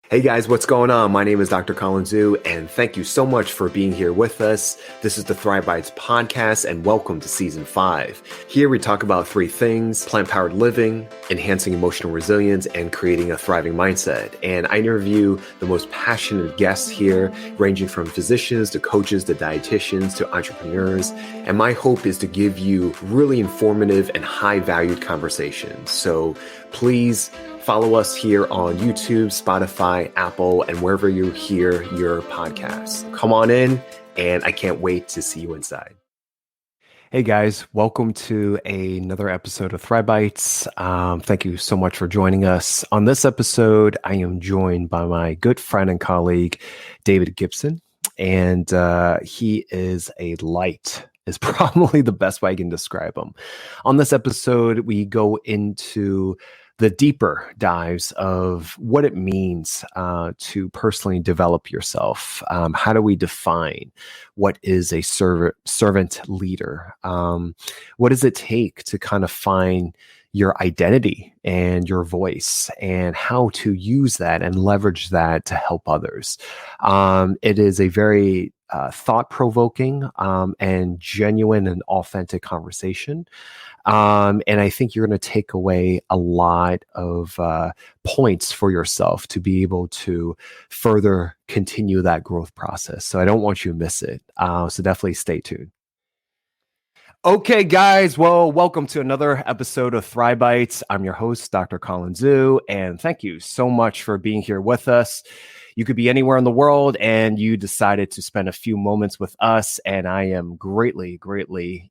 Hey guys, what's going on? My name is Dr. Colin Zhu, and thank you so much for being here with us. This is the Thrive Bites podcast, and welcome to season 5. Here we talk about 3 things: plant-powered living, enhancing emotional resilience, and creating a thriving mindset. And I interview the most passionate guests here, ranging from physicians to coaches to dietitians to entrepreneurs. And my hope is to give you really informative and high-valued conversations. So please follow us here on YouTube, Spotify, Apple, and wherever you hear your podcasts. Come on in, and I can't wait to see you inside. Hey guys, welcome to another episode of Thrive Bites. Thank you so much for joining us. On this episode, I am joined by my good friend and colleague, David Gibson, and he is a light. Is probably the best way I can describe him. On this episode, we go into the deeper dives of what it means to personally develop yourself. How do we define what is a servant leader? What does it take to kind of find your identity and your voice, and how to use that and leverage that to help others? It is a very thought-provoking and genuine and authentic conversation. And I think you're going to take away a lot of points for yourself to be able to further continue that growth process. So I don't want you to miss it. So definitely stay tuned. Okay, guys. Well, welcome to another episode of Thrive Bites. I'm your host, Dr. Colin Zhu, and thank you so much for being here with us. You could be anywhere in the world and you decided to spend a few moments with us. And I am greatly,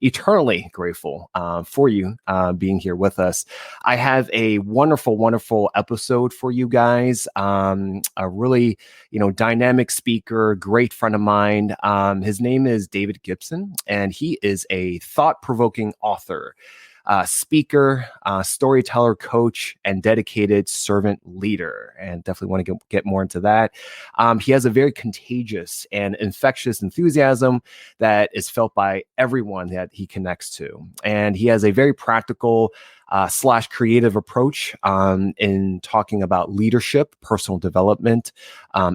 eternally grateful for you being here with us. I have a wonderful episode for you guys. A really, dynamic speaker, great friend of mine. His name is David Gibson, and he is a thought-provoking author, speaker, storyteller, coach, and dedicated servant leader. And definitely want to get more into that. He has a very contagious and infectious enthusiasm that is felt by everyone that he connects to. And he has a very practical / creative approach in talking about leadership, personal development,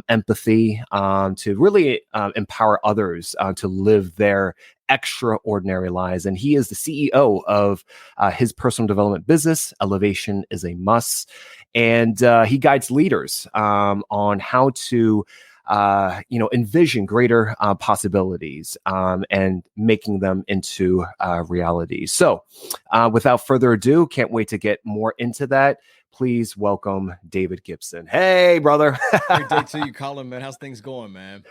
empathy, to really empower others to live their extraordinary lives. And he is the CEO of his personal development business, Elevation is a Must. And he guides leaders on how to envision greater possibilities and making them into reality. So without further ado, can't wait to get more into that. Please welcome David Gibson. Hey, brother. Great day to you, Colin, man. How's things going, man?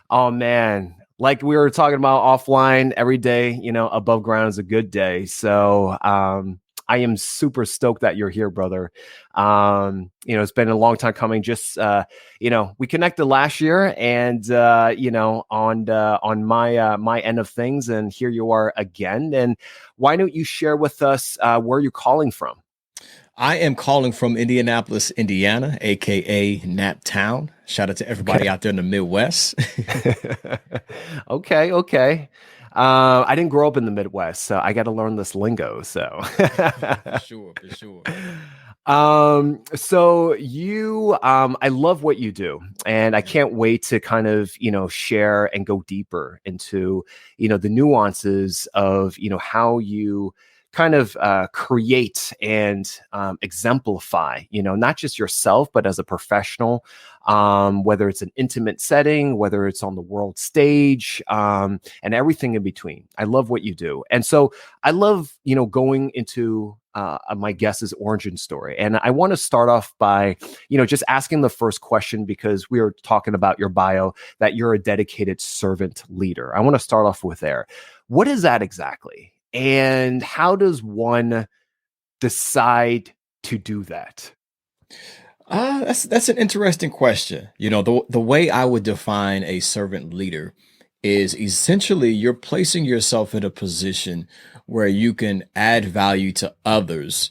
Oh, man. Like we were talking about offline, every day, above ground is a good day. So I am super stoked that you're here, brother. It's been a long time coming. Just, we connected last year and, on my end of things, and here you are again. And why don't you share with us where you're calling from? I am calling from Indianapolis, Indiana, aka Nap Town. Shout out to everybody out there in the Midwest. Okay. I didn't grow up in the Midwest, so I got to learn this lingo. So For sure. So you, I love what you do, and I can't wait to kind of, share and go deeper into, the nuances of, how you kind of create and exemplify, not just yourself, but as a professional, whether it's an intimate setting, whether it's on the world stage, and everything in between. I love what you do. And so I love, going into my guest's origin story. And I want to start off by, just asking the first question, because we were talking about your bio, that you're a dedicated servant leader. I want to start off with there. What is that exactly? And how does one decide to do that? That's an interesting question. The way I would define a servant leader is essentially you're placing yourself in a position where you can add value to others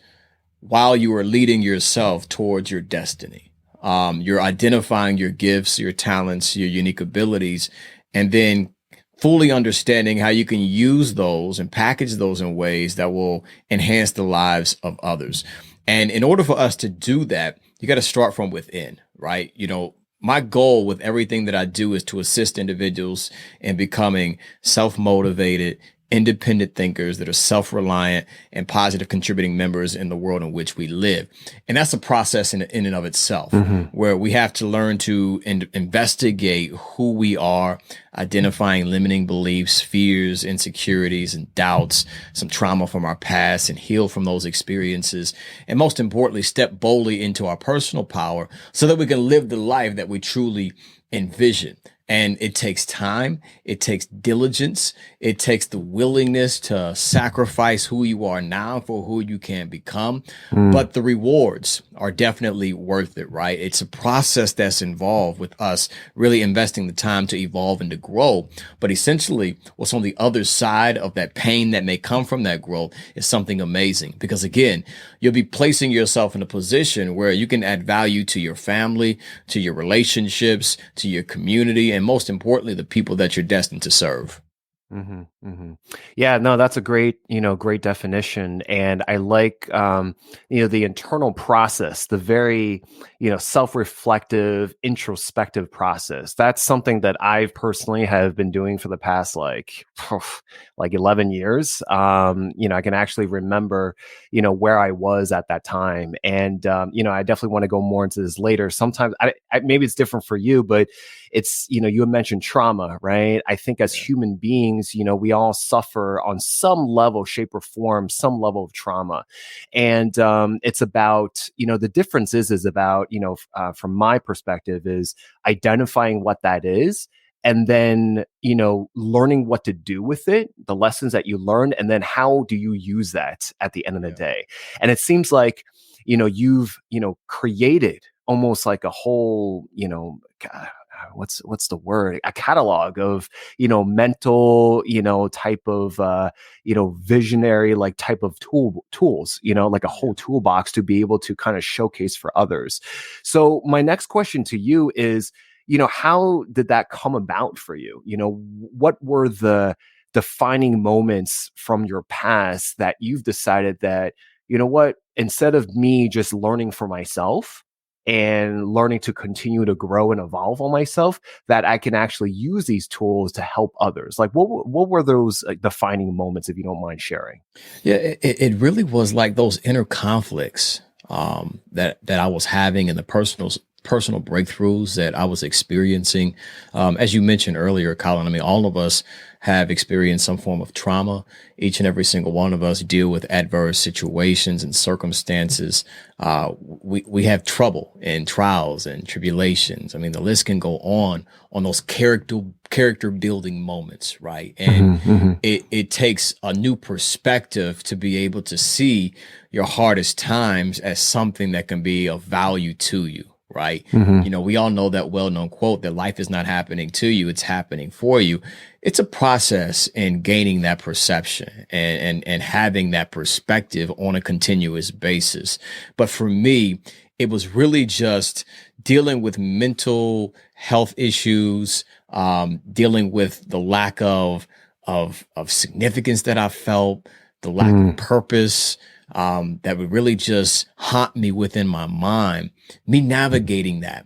while you are leading yourself towards your destiny. You're identifying your gifts, your talents, your unique abilities, and then fully understanding how you can use those and package those in ways that will enhance the lives of others. And in order for us to do that, you got to start from within, right? My goal with everything that I do is to assist individuals in becoming self-motivated, independent thinkers that are self-reliant and positive contributing members in the world in which we live. And that's a process in and of itself, where we have to learn to investigate who we are, identifying limiting beliefs, fears, insecurities, and doubts, some trauma from our past, and heal from those experiences. And most importantly, step boldly into our personal power so that we can live the life that we truly envision. And it takes time, it takes diligence, it takes the willingness to sacrifice who you are now for who you can become. But the rewards are definitely worth it, right? It's a process that's involved with us really investing the time to evolve and to grow. But essentially, what's on the other side of that pain that may come from that growth is something amazing. Because again, you'll be placing yourself in a position where you can add value to your family, to your relationships, to your community, and most importantly, the people that you're destined to serve. Yeah, no, that's a great definition. And I like, the internal process, the very, self-reflective, introspective process. That's something that I personally have been doing for the past, like 11 years. I can actually remember, where I was at that time. And, I definitely want to go more into this later. Sometimes maybe it's different for you, but it's, you had mentioned trauma, right? I think as human beings, we all suffer on some level, shape or form, some level of trauma. And it's about, the difference is about, from my perspective, is identifying what that is. And then, learning what to do with it, the lessons that you learned, and then how do you use that at the end of the day? And it seems like, you've, created almost like a whole, what's the word? A catalog of, mental, type of, visionary, like type of tools, like a whole toolbox to be able to kind of showcase for others. So my next question to you is, how did that come about for you? What were the defining moments from your past that you've decided that, what, instead of me just learning for myself and learning to continue to grow and evolve on myself, that I can actually use these tools to help others? Like, what were those defining moments, if you don't mind sharing? Yeah, it really was like those inner conflicts that I was having in the personal breakthroughs that I was experiencing. As you mentioned earlier, Colin, I mean, all of us have experienced some form of trauma. Each and every single one of us deal with adverse situations and circumstances. We have trouble and trials and tribulations. I mean, the list can go on those character building moments, right? And it takes a new perspective to be able to see your hardest times as something that can be of value to you. Right. We all know that well-known quote that life is not happening to you, it's happening for you. It's a process in gaining that perception and having that perspective on a continuous basis. But for me, it was really just dealing with mental health issues, dealing with the lack of significance that I felt, the lack of purpose, that would really just haunt me within my mind, me navigating that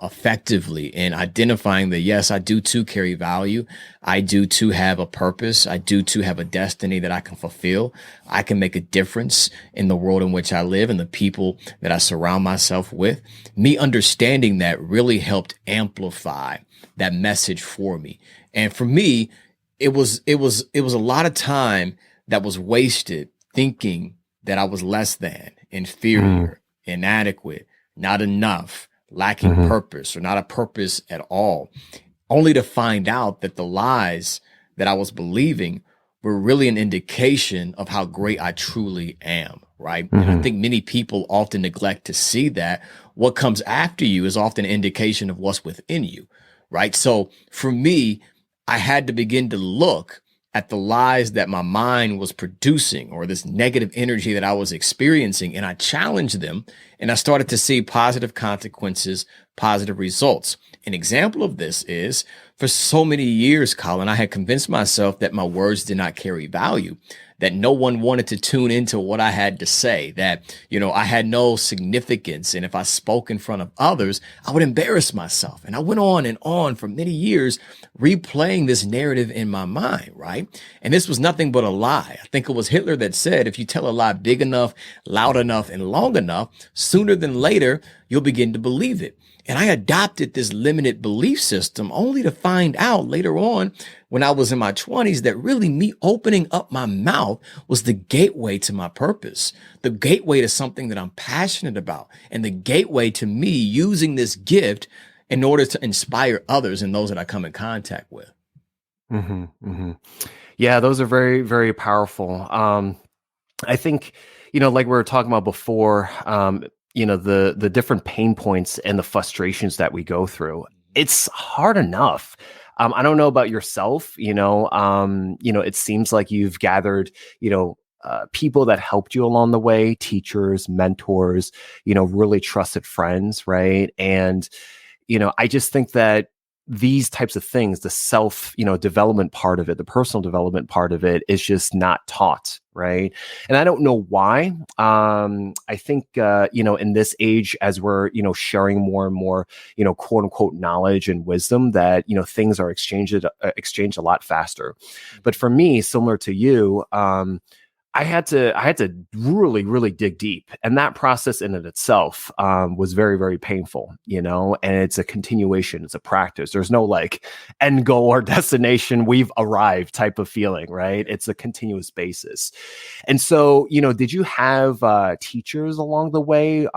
effectively and identifying that, yes, I do too carry value. I do too have a purpose. I do too have a destiny that I can fulfill. I can make a difference in the world in which I live and the people that I surround myself with. Me understanding that really helped amplify that message for me. And for me, it was a lot of time that was wasted thinking that I was less than, inferior, inadequate, not enough, lacking purpose, or not a purpose at all, only to find out that the lies that I was believing were really an indication of how great I truly am, right? And I think many people often neglect to see that what comes after you is often an indication of what's within you, right? So for me, I had to begin to look at the lies that my mind was producing, or this negative energy that I was experiencing, and I challenged them, and I started to see positive consequences, positive results. An example of this is for so many years, Colin, I had convinced myself that my words did not carry value, that no one wanted to tune into what I had to say, that, I had no significance. And if I spoke in front of others, I would embarrass myself. And I went on and on for many years, replaying this narrative in my mind, right? And this was nothing but a lie. I think it was Hitler that said, if you tell a lie big enough, loud enough, and long enough, sooner than later, you'll begin to believe it. And I adopted this limited belief system only to find out later on when I was in my 20s that really me opening up my mouth was the gateway to my purpose, the gateway to something that I'm passionate about, and the gateway to me using this gift in order to inspire others and those that I come in contact with. Mm-hmm, mm-hmm. Yeah, those are very, very powerful. I think, like we were talking about before, the different pain points and the frustrations that we go through. It's hard enough. I don't know about yourself, it seems like you've gathered, people that helped you along the way, teachers, mentors, really trusted friends, right? And, I just think that these types of things, the self, development part of it, the personal development part of it is just not taught, right? And I don't know why. I think, in this age, as we're, sharing more and more, quote unquote knowledge and wisdom, that, things are exchanged a lot faster. But for me, similar to you, I had to really, really dig deep. And that process in it itself was very, very painful, and it's a continuation, it's a practice. There's no like end goal or destination, we've arrived type of feeling, right? It's a continuous basis. And so, did you have teachers along the way,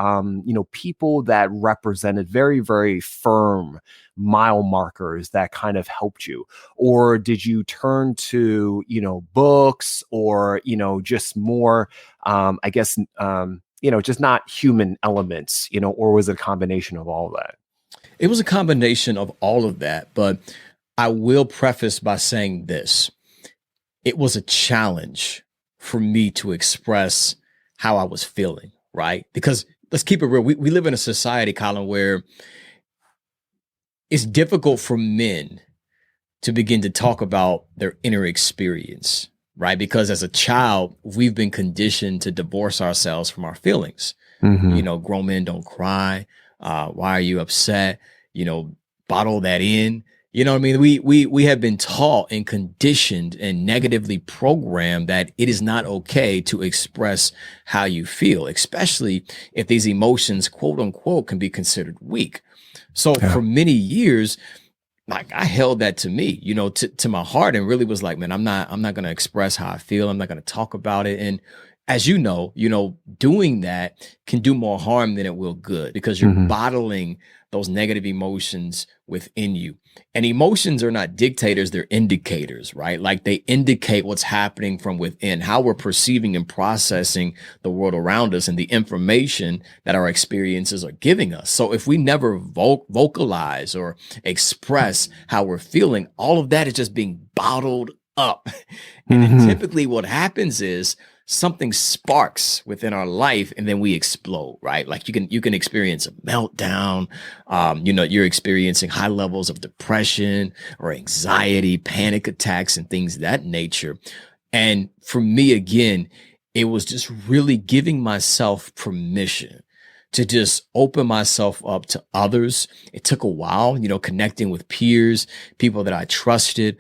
people that represented very, very firm mile markers that kind of helped you? Or did you turn to, books or, just more, just not human elements, or was it a combination of all that? It was a combination of all of that, but I will preface by saying this. It was a challenge for me to express how I was feeling, right? Because let's keep it real. We live in a society, Colin, where it's difficult for men to begin to talk about their inner experience, right? Because as a child, we've been conditioned to divorce ourselves from our feelings. Mm-hmm. Grown men don't cry. Why are you upset? Bottle that in. You know what I mean? We have been taught and conditioned and negatively programmed that it is not okay to express how you feel, especially if these emotions, quote unquote, can be considered weak. So for many years, like I held that to me, to my heart, and really was like, man, I'm not going to express how I feel. I'm not going to talk about it. And as doing that can do more harm than it will good, because you're bottling those negative emotions within you. And emotions are not dictators, they're indicators, right? Like they indicate what's happening from within, how we're perceiving and processing the world around us and the information that our experiences are giving us. So if we never vocalize or express how we're feeling, all of that is just being bottled up. And then typically what happens is something sparks within our life and then we explode, right? Like you can experience a meltdown. You're experiencing high levels of depression or anxiety, panic attacks, and things of that nature. And for me, again, it was just really giving myself permission to just open myself up to others. It took a while, connecting with peers, people that I trusted,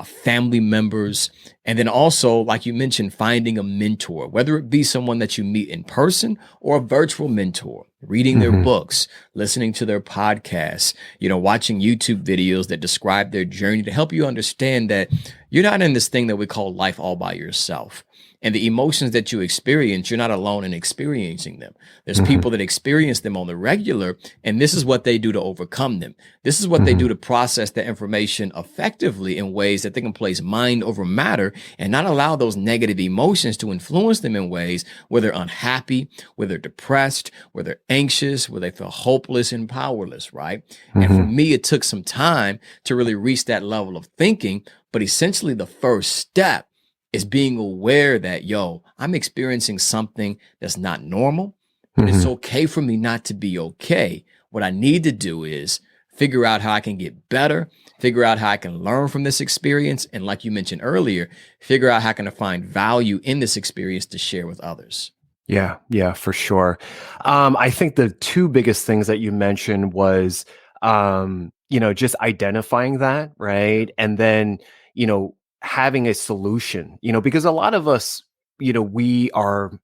family members. And then also, like you mentioned, finding a mentor, whether it be someone that you meet in person or a virtual mentor, reading their books, listening to their podcasts, watching YouTube videos that describe their journey to help you understand that you're not in this thing that we call life all by yourself. And the emotions that you experience, you're not alone in experiencing them. There's people that experience them on the regular, and this is what they do to overcome them. This is what they do to process the information effectively in ways that they can place mind over matter and not allow those negative emotions to influence them in ways where they're unhappy, where they're depressed, where they're anxious, where they feel hopeless and powerless, right? And for me, it took some time to really reach that level of thinking, but essentially the first step is being aware that, I'm experiencing something that's not normal, but it's okay for me not to be okay. What I need to do is figure out how I can get better, figure out how I can learn from this experience. And like you mentioned earlier, figure out how can I find value in this experience to share with others. Yeah, for sure. I think the two biggest things that you mentioned was, just identifying that, right? And then, having a solution, because a lot of us, we are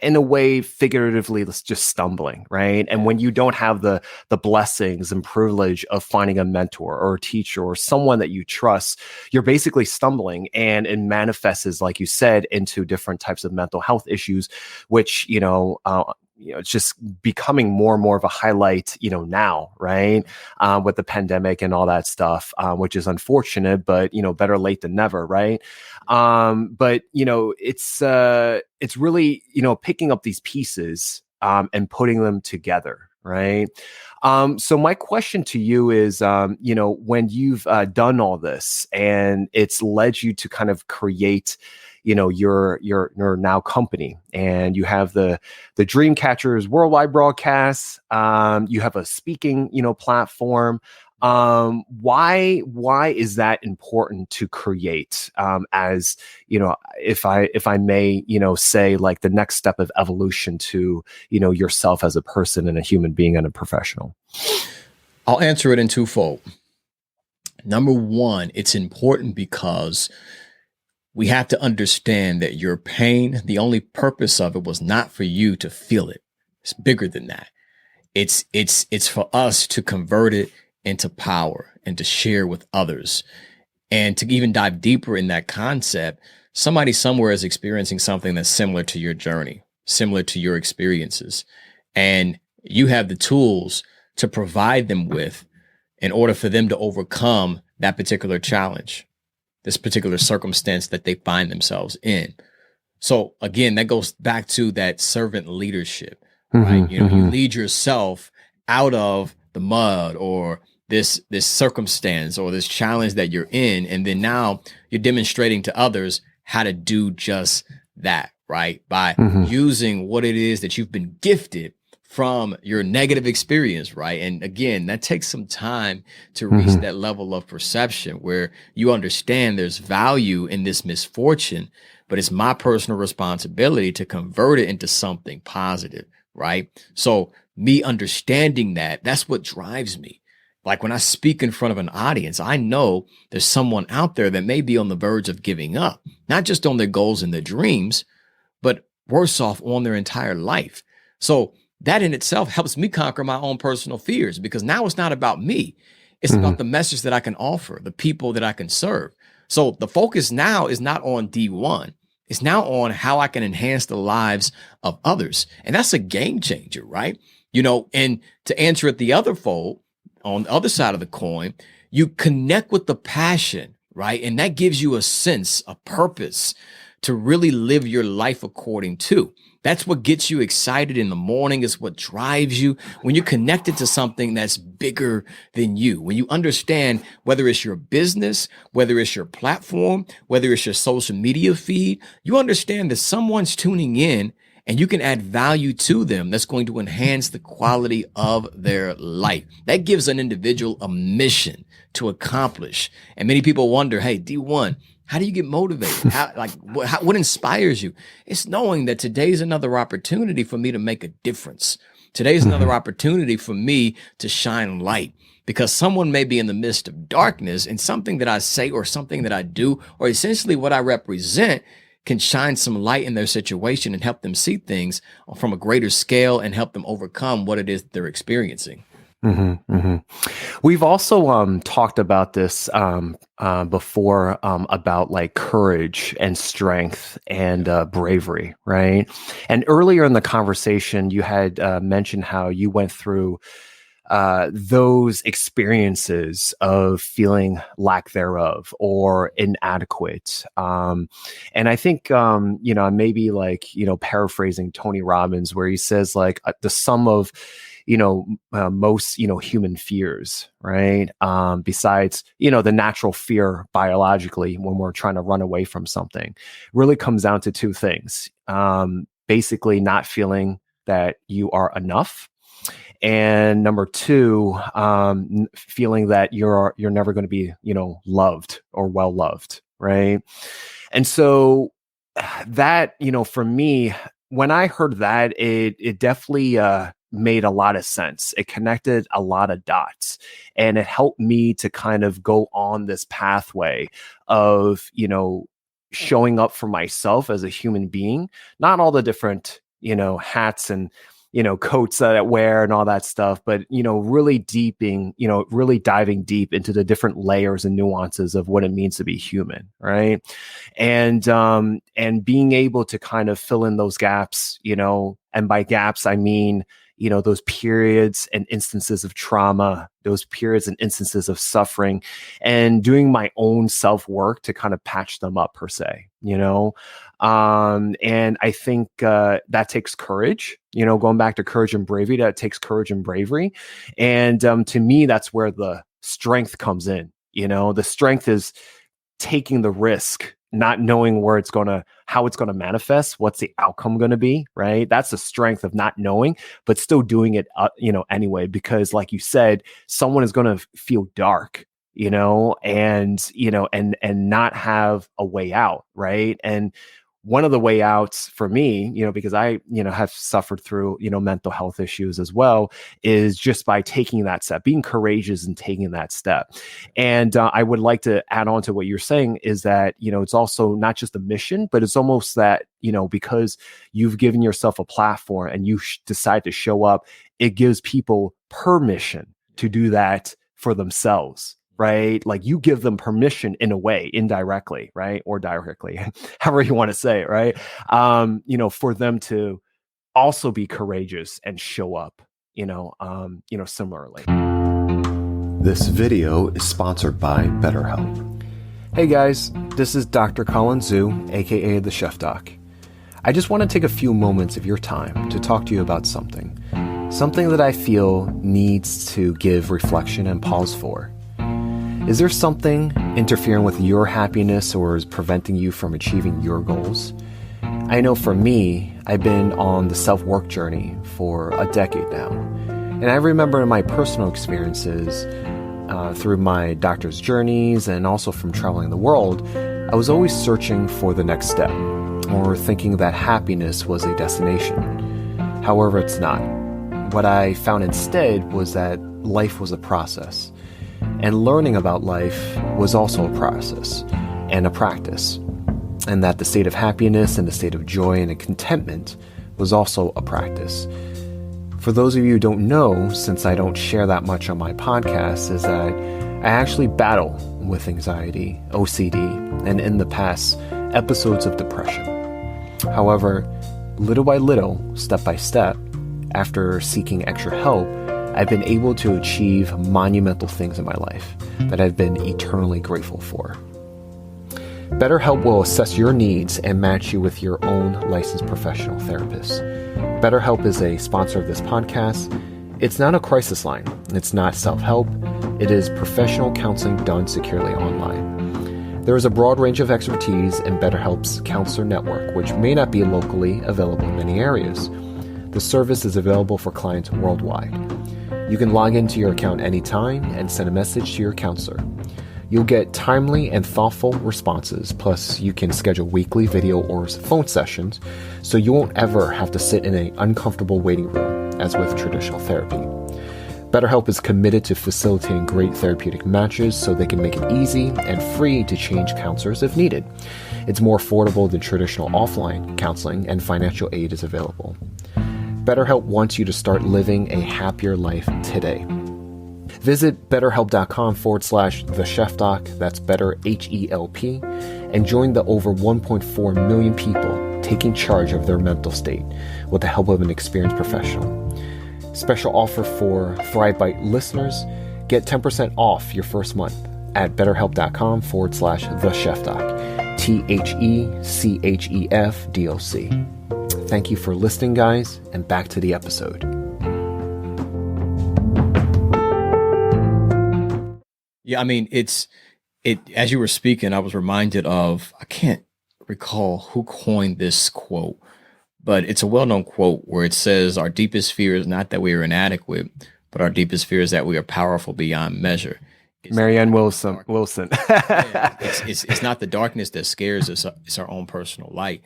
in a way figuratively just stumbling, right? And when you don't have the blessings and privilege of finding a mentor or a teacher or someone that you trust, you're basically stumbling, and it manifests, as like you said, into different types of mental health issues, which it's just becoming more and more of a highlight, now, right? With the pandemic and all that stuff, which is unfortunate, but, better late than never, right? But, it's really, picking up these pieces and putting them together, right? So my question to you is, when you've done all this and it's led you to kind of create, your now company, and you have the Dreamcatchers worldwide broadcasts, you have a speaking, platform. Why is that important to create, as if I may, say, like, the next step of evolution to, yourself as a person and a human being and a professional? I'll answer it in twofold. Number one, it's important because we have to understand that your pain, the only purpose of it was not for you to feel it. It's bigger than that. It's for us to convert it into power and to share with others. And to even dive deeper in that concept, somebody somewhere is experiencing something that's similar to your journey, similar to your experiences. And you have the tools to provide them with in order for them to overcome that particular challenge, this particular circumstance that they find themselves in. So again, that goes back to that servant leadership, right? You lead yourself out of the mud or this circumstance or this challenge that you're in. And then now you're demonstrating to others how to do just that, right? By using what it is that you've been gifted from your negative experience, right? And again, that takes some time to reach that level of perception where you understand there's value in this misfortune, but it's my personal responsibility to convert it into something positive, right? So me understanding that, that's what drives me. Like when I speak in front of an audience, I know there's someone out there that may be on the verge of giving up, not just on their goals and their dreams, but worse off, on their entire life. So that in itself helps me conquer my own personal fears, because now it's not about me. It's about the message that I can offer, the people that I can serve. So the focus now is not on D1. It's now on how I can enhance the lives of others. And that's a game changer, right? And to answer it the other fold, on the other side of the coin, you connect with the passion, right? And that gives you a sense, a purpose to really live your life according to. That's what gets you excited in the morning. Is what drives you when you're connected to something that's bigger than you. When you understand whether it's your business, whether it's your platform, whether it's your social media feed, you understand that someone's tuning in and you can add value to them that's going to enhance the quality of their life. That gives an individual a mission to accomplish. And many people wonder, hey, D1, how do you get motivated? What inspires you? It's knowing that today's another opportunity for me to make a difference. Today's another opportunity for me to shine light, because someone may be in the midst of darkness, and something that I say or something that I do, or essentially what I represent, can shine some light in their situation and help them see things from a greater scale and help them overcome what it is that they're experiencing. We've also talked about this before, about like courage and strength and bravery, right? And earlier in the conversation, you had mentioned how you went through those experiences of feeling lack thereof or inadequate. And I think, maybe like, paraphrasing Tony Robbins, where he says like the sum of, most, human fears, right? Besides, the natural fear biologically when we're trying to run away from something, really comes down to two things. Basically not feeling that you are enough, And number two, feeling that you're never going to be, loved or well loved, right? And so that, for me, when I heard that, it definitely made a lot of sense. It connected a lot of dots, and it helped me to kind of go on this pathway of, showing up for myself as a human being, not all the different, hats and, coats that I wear and all that stuff, but, really diving deep into the different layers and nuances of what it means to be human. Right. And being able to kind of fill in those gaps, and by gaps, I mean, those periods and instances of trauma, those periods and instances of suffering, and doing my own self-work to kind of patch them up per se, and I think that takes courage, going back to courage and bravery, that takes courage and bravery. And to me, that's where the strength comes in. The strength is taking the risk, not knowing how it's going to manifest, what's the outcome going to be, right? That's the strength of not knowing, but still doing it, anyway, because like you said, someone is going to feel dark, and not have a way out, right? And one of the way outs for me, because I, have suffered through, mental health issues as well, is just by taking that step, being courageous and taking that step. And I would like to add on to what you're saying is that, it's also not just a mission, but it's almost that, because you've given yourself a platform and you decide to show up, it gives people permission to do that for themselves. Right? Like you give them permission in a way, indirectly, right? Or directly, however you want to say it, right? For them to also be courageous and show up, similarly. This video is sponsored by Betterhelp. Hey guys, this is Dr. Colin Zhu, aka TheChefDoc. I just want to take a few moments of your time to talk to you about something that I feel needs to give reflection and pause for. Is there something interfering with your happiness or is preventing you from achieving your goals? I know for me, I've been on the self-work journey for a decade now. And I remember in my personal experiences, through my doctor's journeys and also from traveling the world, I was always searching for the next step or thinking that happiness was a destination. However, it's not. What I found instead was that life was a process. And learning about life was also a process and a practice. And that the state of happiness and the state of joy and contentment was also a practice. For those of you who don't know, since I don't share that much on my podcast, is that I actually battle with anxiety, OCD, and in the past, episodes of depression. However, little by little, step by step, after seeking extra help, I've been able to achieve monumental things in my life that I've been eternally grateful for. BetterHelp will assess your needs and match you with your own licensed professional therapist. BetterHelp is a sponsor of this podcast. It's not a crisis line. It's not self-help. It is professional counseling done securely online. There is a broad range of expertise in BetterHelp's counselor network, which may not be locally available in many areas. The service is available for clients worldwide. You can log into your account anytime and send a message to your counselor. You'll get timely and thoughtful responses, plus you can schedule weekly video or phone sessions, so you won't ever have to sit in an uncomfortable waiting room, as with traditional therapy. BetterHelp is committed to facilitating great therapeutic matches so they can make it easy and free to change counselors if needed. It's more affordable than traditional offline counseling, and financial aid is available. BetterHelp wants you to start living a happier life today. Visit betterhelp.com/TheChefDoc, that's better H-E-L-P, and join the over 1.4 million people taking charge of their mental state with the help of an experienced professional. Special offer for Thrive Bite listeners, get 10% off your first month at betterhelp.com/TheChefDoc, TheChefDoc. Thank you for listening, guys, and back to the episode. Yeah, I mean, it as you were speaking, I was reminded of, I can't recall who coined this quote, but it's a well-known quote where it says, our deepest fear is not that we are inadequate, but our deepest fear is that we are powerful beyond measure. Marianne Wilson. Yeah, it's not the darkness that scares us, it's our own personal light.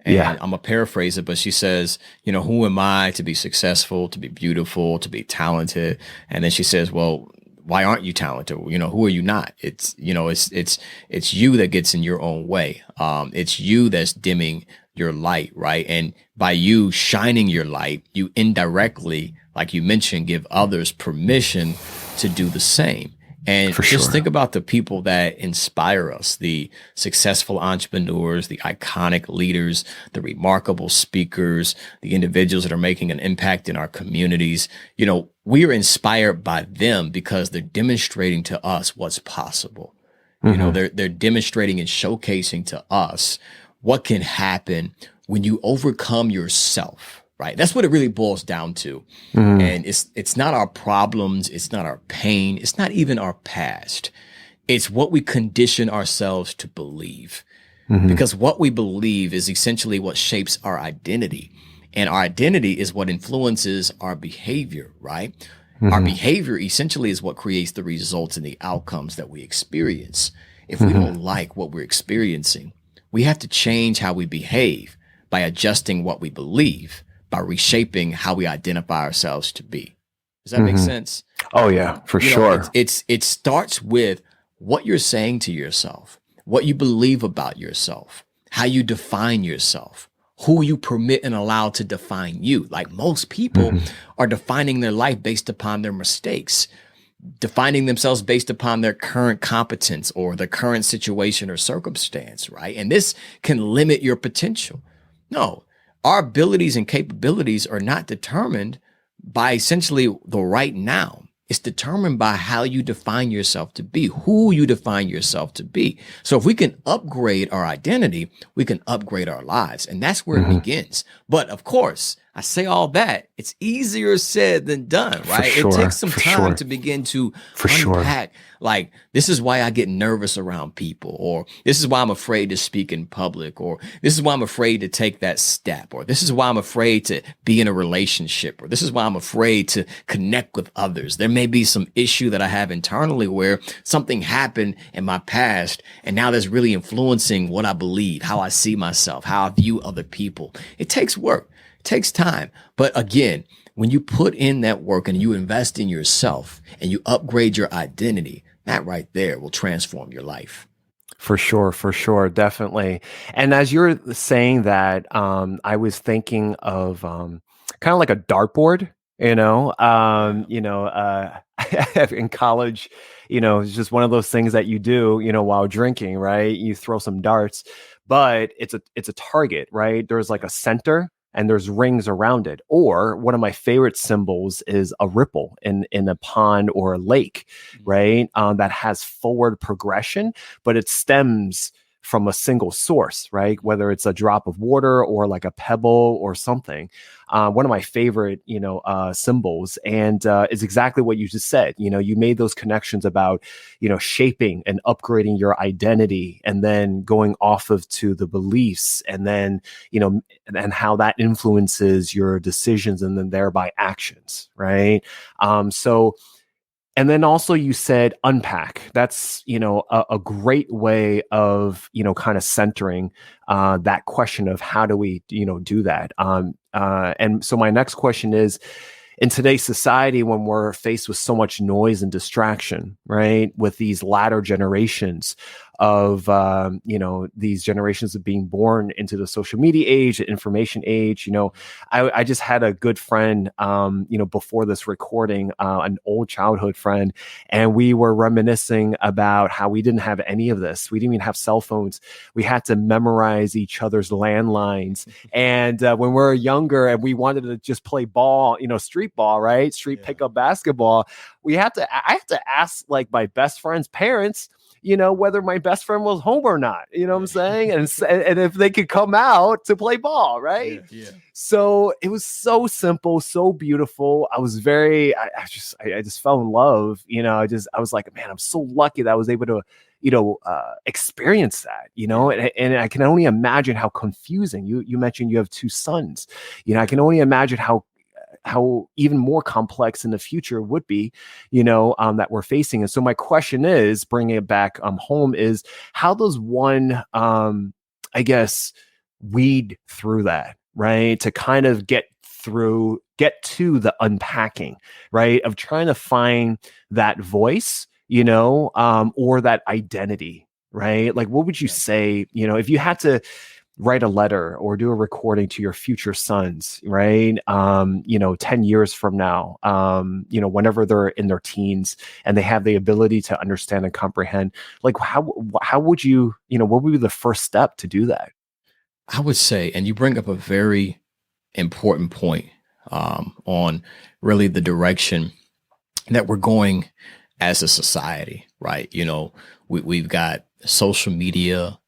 And I'm gonna paraphrase it, but she says, who am I to be successful, to be beautiful, to be talented? And then she says, well, why aren't you talented? Who are you not? It's you that gets in your own way. It's you that's dimming your light, right? And by you shining your light, you indirectly, like you mentioned, give others permission to do the same. And just think about the people that inspire us, the successful entrepreneurs, the iconic leaders, the remarkable speakers, the individuals that are making an impact in our communities. We are inspired by them because they're demonstrating to us what's possible. They're demonstrating and showcasing to us what can happen when you overcome yourself. Right. That's what it really boils down to. And it's not our problems. It's not our pain. It's not even our past. It's what we condition ourselves to believe, because what we believe is essentially what shapes our identity. And our identity is what influences our behavior. Right. Our behavior essentially is what creates the results and the outcomes that we experience. If we don't like what we're experiencing, we have to change how we behave by adjusting what we believe, by reshaping how we identify ourselves to be. Does that make sense? Oh yeah, for sure. It starts with what you're saying to yourself, what you believe about yourself, how you define yourself, who you permit and allow to define you. Like most people are defining their life based upon their mistakes, defining themselves based upon their current competence or their current situation or circumstance, right? And this can limit your potential. No. Our abilities and capabilities are not determined by essentially the right now. It's determined by how you define yourself to be, who you define yourself to be. So if we can upgrade our identity, we can upgrade our lives. And that's where it begins. But of course, I say all that, it's easier said than done, right? It takes some time to begin to unpack. Like, this is why I get nervous around people, or this is why I'm afraid to speak in public, or this is why I'm afraid to take that step, or this is why I'm afraid to be in a relationship, or this is why I'm afraid to connect with others. There may be some issue that I have internally where something happened in my past, and now that's really influencing what I believe, how I see myself, how I view other people. It takes work. It takes time. But again, when you put in that work and you invest in yourself and you upgrade your identity, that right there will transform your life. For sure, definitely. And as you're saying that, I was thinking of kind of like a dartboard, in college, it's just one of those things that you do, while drinking, right? You throw some darts, but it's a target, right? There's like a center, and there's rings around it. Or one of my favorite symbols is a ripple in a pond or a lake, right? That has forward progression, but it stems from a single source, right? Whether it's a drop of water or like a pebble or something. One of my favorite, symbols, and is exactly what you just said. You made those connections about, shaping and upgrading your identity, and then going off of to the beliefs, and then, and how that influences your decisions and then thereby actions, right? And then also you said unpack. That's, a great way of, kind of centering that question of how do we, do that? And so my next question is, in today's society, when we're faced with so much noise and distraction, right, with these latter generations of, these generations of being born into the social media age, the information age, I just had a good friend, before this recording, an old childhood friend, and we were reminiscing about how we didn't have any of this. We didn't even have cell phones. We had to memorize each other's landlines. And when we were younger and we wanted to just play ball, street ball, right? Street pickup basketball, I had to ask like my best friend's parents, whether my best friend was home or not, what I'm saying? And if they could come out to play ball, right? Yeah. So it was so simple, so beautiful. I was I just fell in love, I was like, man, I'm so lucky that I was able to, experience that, and I can only imagine how confusing. You mentioned you have two sons. I can only imagine how even more complex in the future would be, that we're facing. And so my question is, bringing it back home, is how does one, I guess, weed through that, right? To kind of get to the unpacking, right? Of trying to find that voice, or that identity, right? Like, what would you say, if you had to write a letter or do a recording to your future sons, right? 10 years from now, whenever they're in their teens and they have the ability to understand and comprehend, like how would you, what would be the first step to do that? I would say, and you bring up a very important point on really the direction that we're going as a society, right? We've got social media,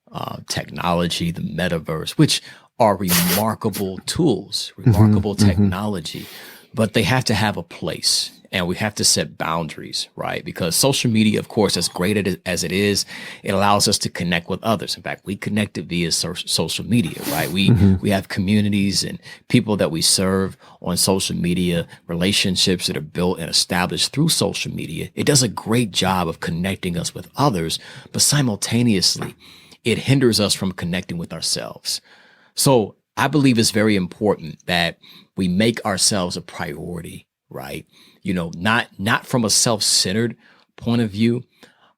technology, the metaverse, which are remarkable tools, remarkable technology, but they have to have a place, and we have to set boundaries, right? Because social media, of course, as great as it is, it allows us to connect with others. In fact, we connected via social media, right? We have communities and people that we serve on social media, relationships that are built and established through social media. It does a great job of connecting us with others, but simultaneously, it hinders us from connecting with ourselves. So I believe it's very important that we make ourselves a priority, right? Not from a self-centered point of view,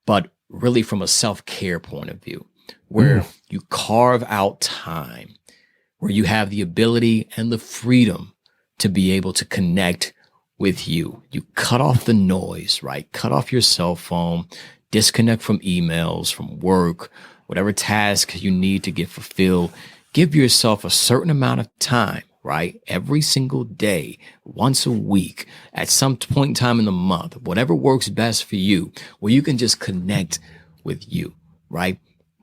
but really from a self-care point of view, where you carve out time, where you have the ability and the freedom to be able to connect with you. You cut off the noise, right? Cut off your cell phone, disconnect from emails, from work, whatever task you need to get fulfilled. Give yourself a certain amount of time, right? Every single day, once a week, at some point in time in the month, whatever works best for you, where you can just connect with you, right?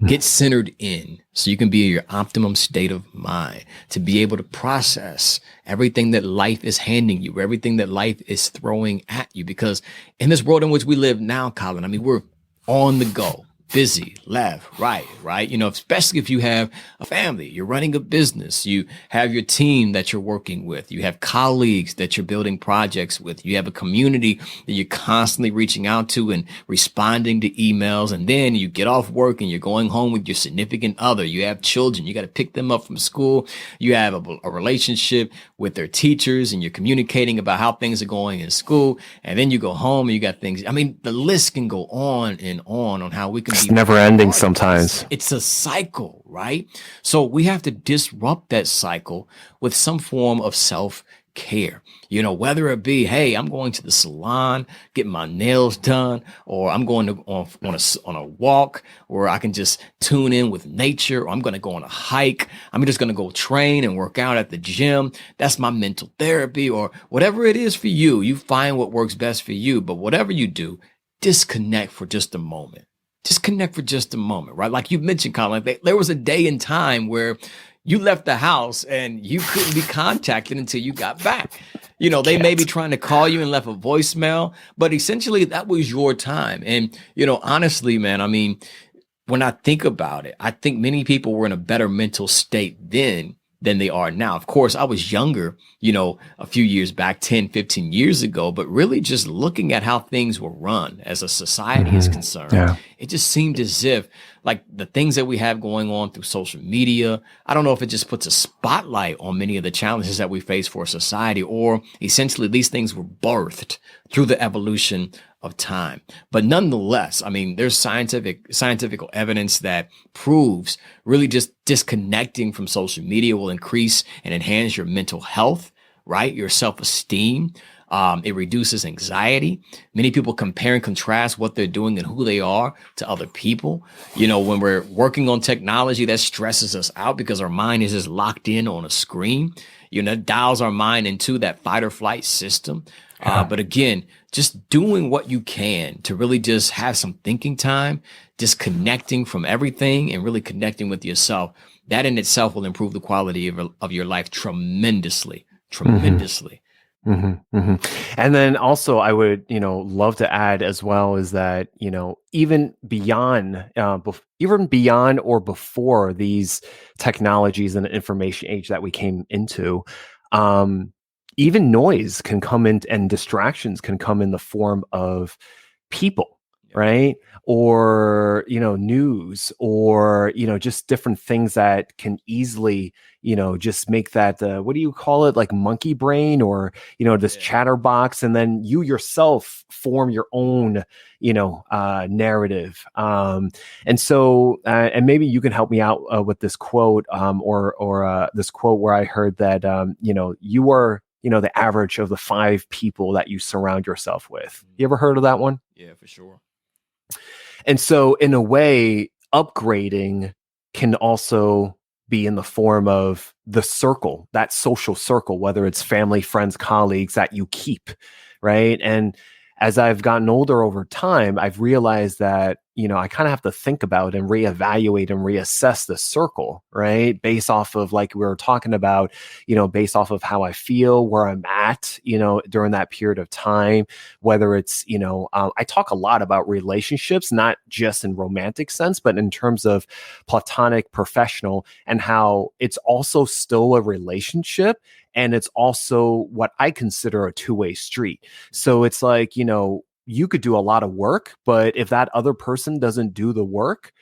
Get centered in so you can be in your optimum state of mind to be able to process everything that life is handing you, everything that life is throwing at you. Because in this world in which we live now, Colin, I mean, we're on the go. Busy, left, right? Especially if you have a family, you're running a business, you have your team that you're working with, you have colleagues that you're building projects with, you have a community that you're constantly reaching out to and responding to emails, and then you get off work and you're going home with your significant other, you have children, you got to pick them up from school, you have a relationship with their teachers, and you're communicating about how things are going in school, and then you go home and you got things. I mean, the list can go on and on how we can. It's never ending sometimes. It's a cycle, right? So we have to disrupt that cycle with some form of self-care. Whether it be, hey, I'm going to the salon, getting my nails done, or I'm going to on a walk where I can just tune in with nature, or I'm going to go on a hike. I'm just going to go train and work out at the gym. That's my mental therapy, or whatever it is for you. You find what works best for you, but whatever you do, disconnect for just a moment. Disconnect for just a moment, right? Like you mentioned, Colin, there was a day in time where you left the house and you couldn't be contacted until you got back. They may be trying to call you and left a voicemail, but essentially that was your time. And, honestly, man, I mean, when I think about it, I think many people were in a better mental state then than they are now. Of course, I was younger, a few years back, 10, 15 years ago, but really just looking at how things were run as a society is concerned, it just seemed as if like the things that we have going on through social media, I don't know if it just puts a spotlight on many of the challenges that we face for society, or essentially these things were birthed through the evolution of time. But nonetheless, I mean, there's scientific evidence that proves really just disconnecting from social media will increase and enhance your mental health, right? Your self-esteem. It reduces anxiety. Many people compare and contrast what they're doing and who they are to other people. When we're working on technology, that stresses us out because our mind is just locked in on a screen. Dials our mind into that fight or flight system. But again, just doing what you can to really just have some thinking time, disconnecting from everything and really connecting with yourself, that in itself will improve the quality of your life tremendously. And then also I would, love to add as well is that, even beyond, even beyond or before these technologies and the information age that we came into, um, even noise can come in and distractions can come in the form of people, right? Or, news or, just different things that can easily, just make that, what do you call it? Like monkey brain or, this chatterbox. And then you yourself form your own, narrative. And so, and maybe you can help me out with this quote or this quote where I heard that, you are, the average of the 5 people that you surround yourself with. You ever heard of that one? Yeah, for sure. And so in a way, upgrading can also be in the form of the circle, that social circle, whether it's family, friends, colleagues that you keep, right? And as I've gotten older over time, I've realized that, I kind of have to think about and reevaluate and reassess the circle, right? Based off of, like we were talking about, based off of how I feel, where I'm at, during that period of time, whether it's, I talk a lot about relationships, not just in romantic sense, but in terms of platonic, professional, and how it's also still a relationship. And it's also what I consider a two-way street. So it's like, you could do a lot of work, but if that other person doesn't do the work,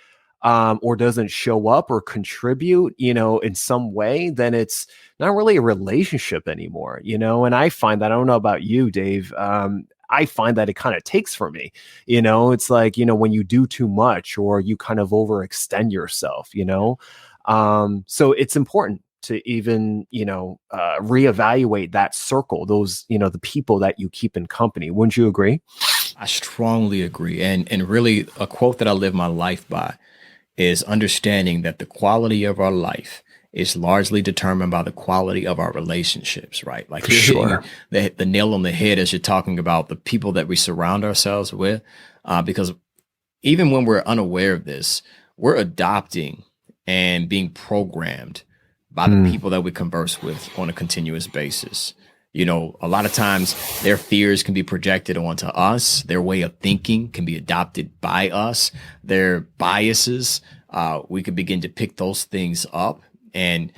or doesn't show up or contribute, in some way, then it's not really a relationship anymore, And I find that, I don't know about you, Dave. I find that it kind of takes for me, it's like, when you do too much or you kind of overextend yourself, so it's important to even, reevaluate that circle, those, the people that you keep in company. Wouldn't you agree? I strongly agree. And really a quote that I live my life by is understanding that the quality of our life is largely determined by the quality of our relationships, right? Like you're hitting the nail on the head as you're talking about the people that we surround ourselves with, because even when we're unaware of this, we're adopting and being programmed by the people that we converse with on a continuous basis. A lot of times their fears can be projected onto us. Their way of thinking can be adopted by us. Their biases, we could begin to pick those things up. And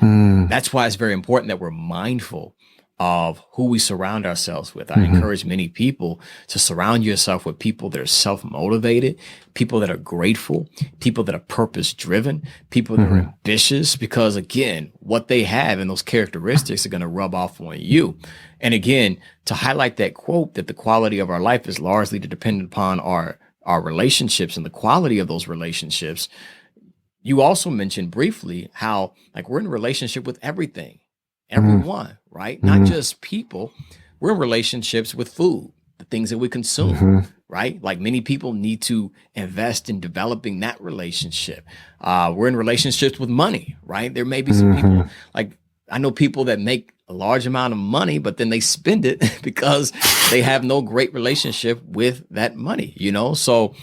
that's why it's very important that we're mindful of who we surround ourselves with. I encourage many people to surround yourself with people that are self-motivated, people that are grateful, people that are purpose-driven, people that are ambitious, because again, what they have and those characteristics are going to rub off on you. And again, to highlight that quote that the quality of our life is largely dependent upon our relationships and the quality of those relationships. You also mentioned briefly how like we're in a relationship with everything. Everyone, right? Not just people. We're in relationships with food, the things that we consume, right? Like many people need to invest in developing that relationship. We're in relationships with money, right? There may be some people, like I know people that make a large amount of money, but then they spend it because they have no great relationship with that money, So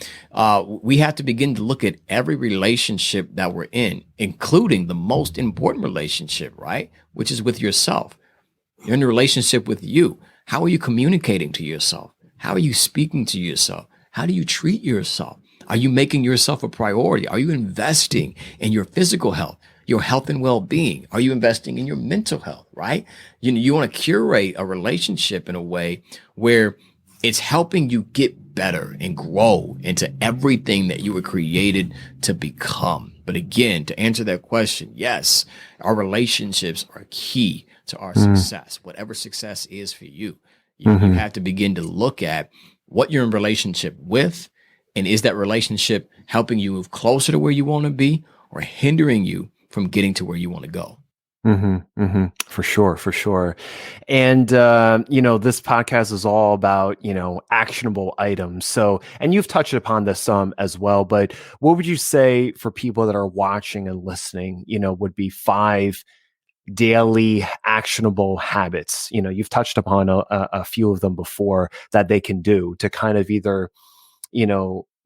we have to begin to look at every relationship that we're in, including the most important relationship, right? Which is with yourself. You're in a relationship with you. How are you communicating to yourself? How are you speaking to yourself? How do you treat yourself? Are you making yourself a priority? Are you investing in your physical health, your health and well-being? Are you investing in your mental health, right? You want to curate a relationship in a way where it's helping you get better and grow into everything that you were created to become. But again, to answer that question, yes, our relationships are key to our success, whatever success is for you. You have to begin to look at what you're in relationship with, and is that relationship helping you move closer to where you want to be or hindering you from getting to where you want to go? For sure. And, this podcast is all about, actionable items. So, and you've touched upon this some as well, but what would you say for people that are watching and listening, would be 5 daily actionable habits? You've touched upon a few of them before that they can do to kind of either,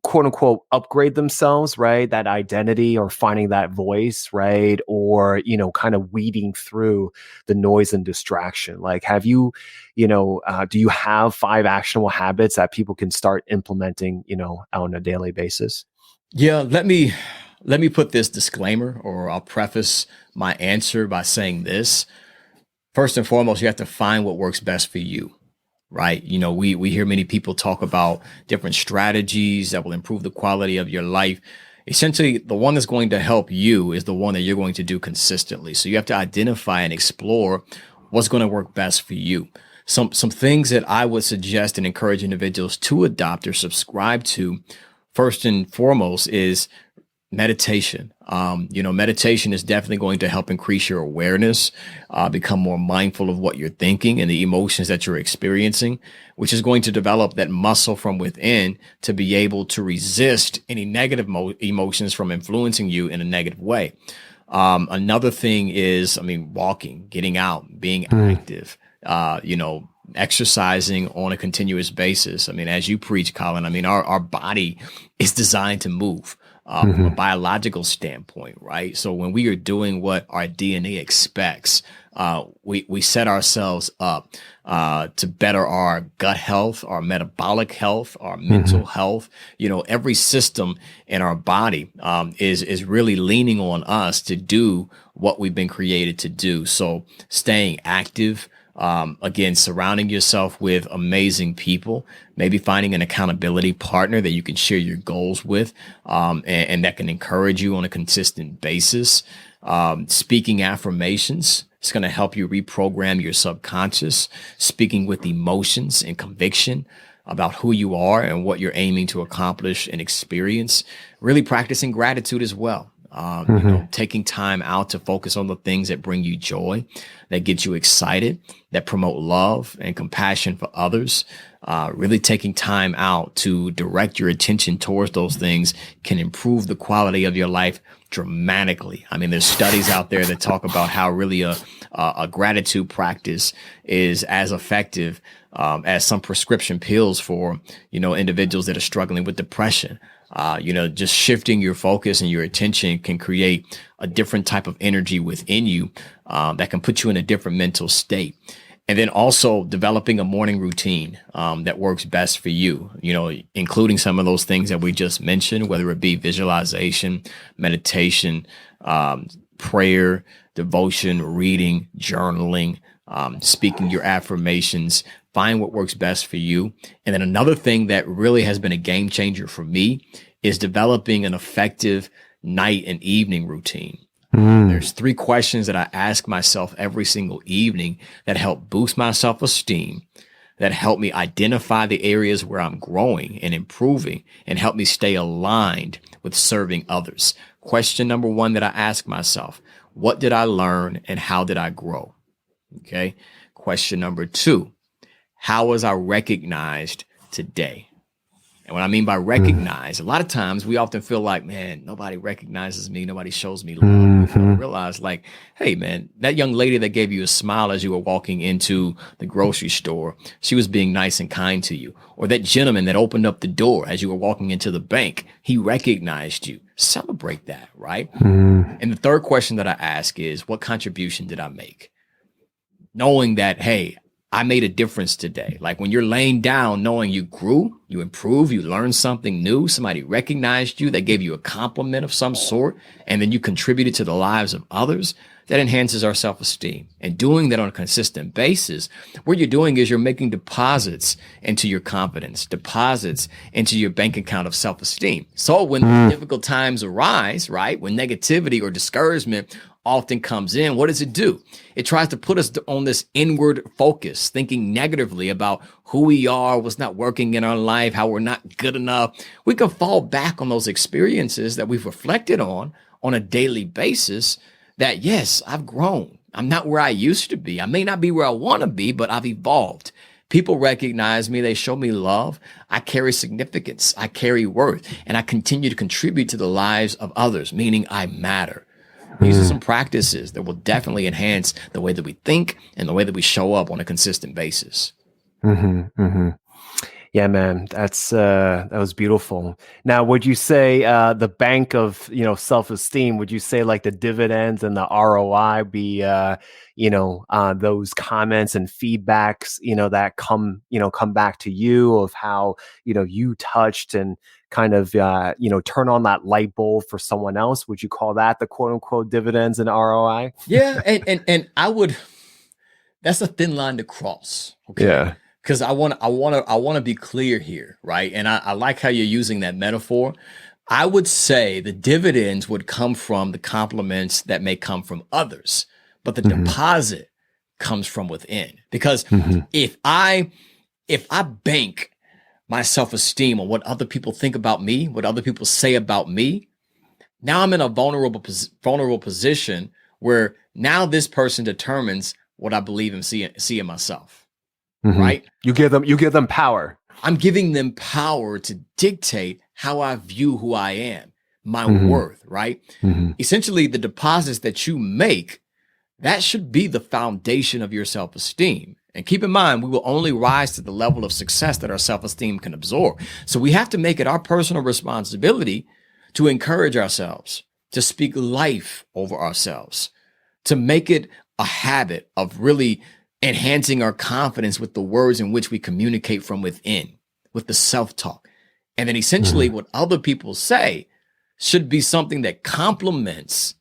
quote unquote upgrade themselves, right? That identity or finding that voice, right? Or, kind of weeding through the noise and distraction. Like, have you, do you have 5 actionable habits that people can start implementing, on a daily basis? Yeah, let me put this disclaimer, or I'll preface my answer by saying this. First and foremost, you have to find what works best for you. Right. We hear many people talk about different strategies that will improve the quality of your life. Essentially, the one that's going to help you is the one that you're going to do consistently. So you have to identify and explore what's going to work best for you. Some things that I would suggest and encourage individuals to adopt or subscribe to, first and foremost, is meditation. Meditation is definitely going to help increase your awareness, become more mindful of what you're thinking and the emotions that you're experiencing, which is going to develop that muscle from within to be able to resist any negative emotions from influencing you in a negative way. Another thing is, walking, getting out, being active, exercising on a continuous basis. As you preach, Colin, our body is designed to move. From a biological standpoint, right? So when we are doing what our DNA expects, we set ourselves up to better our gut health, our metabolic health, our mental health. Every system in our body is really leaning on us to do what we've been created to do. So staying active, again, surrounding yourself with amazing people, maybe finding an accountability partner that you can share your goals with, and that can encourage you on a consistent basis. Speaking affirmations, it's going to help you reprogram your subconscious, speaking with emotions and conviction about who you are and what you're aiming to accomplish and experience, really practicing gratitude as well. Taking time out to focus on the things that bring you joy, that get you excited, that promote love and compassion for others. Really taking time out to direct your attention towards those things can improve the quality of your life dramatically. There's studies out there that talk about how really a gratitude practice is as effective as some prescription pills for, individuals that are struggling with depression. Just shifting your focus and your attention can create a different type of energy within you that can put you in a different mental state. And then also developing a morning routine that works best for you, including some of those things that we just mentioned, whether it be visualization, meditation, prayer, devotion, reading, journaling, speaking your affirmations. Find what works best for you. And then another thing that really has been a game changer for me is developing an effective night and evening routine. There's 3 questions that I ask myself every single evening that help boost my self-esteem, that help me identify the areas where I'm growing and improving, and help me stay aligned with serving others. Question number 1 that I ask myself: what did I learn and how did I grow? Okay. Question number 2: how was I recognized today? And what I mean by recognize, a lot of times we often feel like, man, nobody recognizes me. Nobody shows me love. You realize like, hey, man, that young lady that gave you a smile as you were walking into the grocery store, she was being nice and kind to you. Or that gentleman that opened up the door as you were walking into the bank, he recognized you. Celebrate that, right? And the third question that I ask is, what contribution did I make? Knowing that, hey, I made a difference today. Like when you're laying down, knowing you grew, you improved, you learned something new, somebody recognized you, they gave you a compliment of some sort, and then you contributed to the lives of others, that enhances our self-esteem. And doing that on a consistent basis, what you're doing is you're making deposits into your confidence, deposits into your bank account of self-esteem. So when difficult times arise, right, when negativity or discouragement often comes in, what does it do? It tries to put us on this inward focus, thinking negatively about who we are, what's not working in our life, how we're not good enough. We can fall back on those experiences that we've reflected on a daily basis, that yes, I've grown. I'm not where I used to be. I may not be where I want to be, but I've evolved. People recognize me. They show me love. I carry significance. I carry worth, and I continue to contribute to the lives of others, meaning I matter. These are some practices that will definitely enhance the way that we think and the way that we show up on a consistent basis. Yeah, man, that was beautiful. Now, would you say the bank of self-esteem? Would you say like the dividends and the ROI be those comments and feedbacks that come back to you of how you touched and kind of turn on that light bulb for someone else? Would you call that the quote unquote dividends and ROI? Yeah, and I would. That's a thin line to cross. Okay. Yeah. Because I want to be clear here, right? And I like how you're using that metaphor. I would say the dividends would come from the compliments that may come from others, but the deposit comes from within. Because if I bank my self-esteem on what other people think about me, what other people say about me, now I'm in a vulnerable position where now this person determines what I believe and see in myself. Right? You give them power. I'm giving them power to dictate how I view who I am, my worth, right? Essentially, the deposits that you make, that should be the foundation of your self-esteem. And keep in mind, we will only rise to the level of success that our self-esteem can absorb. So we have to make it our personal responsibility to encourage ourselves, to speak life over ourselves, to make it a habit of really enhancing our confidence with the words in which we communicate from within, with the self-talk. And then essentially what other people say should be something that complements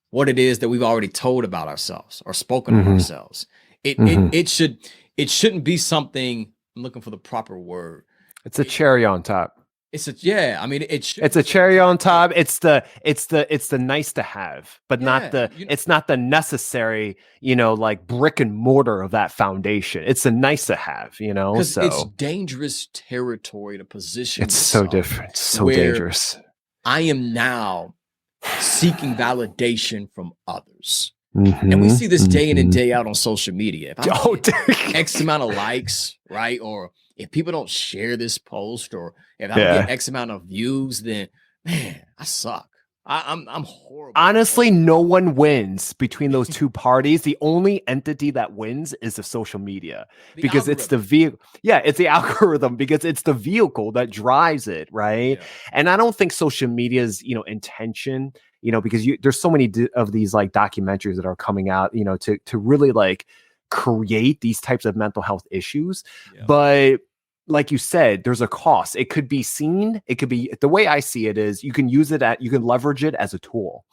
what it is that we've already told about ourselves or spoken of ourselves. It shouldn't be something, I'm looking for the proper word. It's a cherry on top. It's a cherry on top. It's the nice to have, but not it's not the necessary, like brick and mortar of that foundation. It's a nice to have, because it's dangerous territory to position. It's so different, so dangerous. I am now seeking validation from others. And we see this day in and day out on social media. If I get X amount of likes, right? Or if people don't share this post, or if I don't get X amount of views, then man, I suck. I'm horrible. Honestly, no one wins between those two parties. The only entity that wins is the social media because it's the vehicle. Yeah, it's the algorithm because it's the vehicle that drives it, right? Yeah. And I don't think social media's intention, because there's so many of these like documentaries that are coming out, to really like create these types of mental health issues, but like you said, there's a cost. It could be seen. It could be, the way I see it is you can leverage it as a tool,